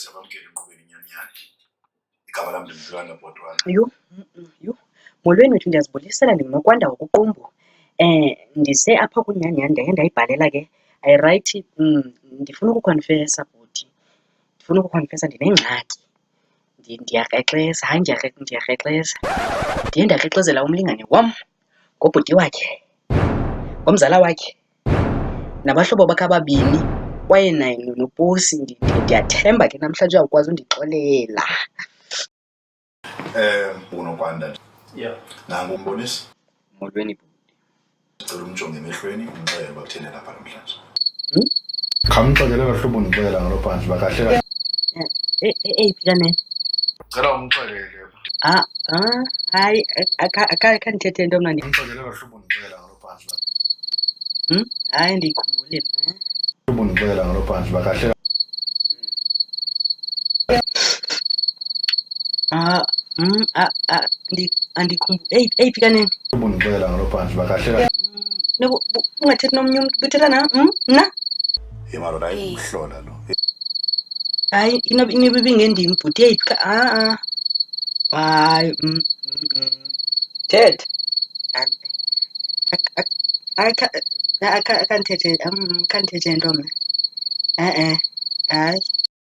siyabamkela emqubeni Nyan Nyan. Igama lami ndimzwana Bhotwana. Yho, molweni wethu, ndiyazibulisela ndinguNokwanda ngokuqumbu. Ndise apha kuNyan Nyan ndaye ndayibhalela ke ayirayithi. Ndifuna ukukhonfesa bhuti, ndifuna ukukhonfesa ndinengxaki. Ndiyakrexeza, hayi ndiyakrexeza. Ndiye ndakrexezela umlingane wam ngobhuti wakhe, ngomzala wakhe, nabahlobo bakhe ababini kwaye naye noposi. Ndiyathemba ke namhlanje uyawukwazi undixolela. uNokwanda. Yeah. Nangu umbonisi. Molweni bhuti. Ndicela umjonge emehlweni umxelele uba kutheni lapha namhlanje. Khamxelele bahlobo ndixelela ngalo phandle bakahle. Eyiphi kanene? Ndicela umxelele. Hayi, akandithethe into mna. Khamxelele bahlobo ndixelela ngalo phandle. Hayi, ndiyikhumbulile. Bahlobo ndixelela ngalo phandle bakahle. Eyiphi kanene? Bahlobo ndixelela ngalo phandle bakahle. Ungathethi nomnye umntu, uthetha mna? Madoda ayimhlola lo. Hayi, inoba ibingendim bhuti. Eyiphi hayi, thetha. Akandithethe nto mna. Hayi.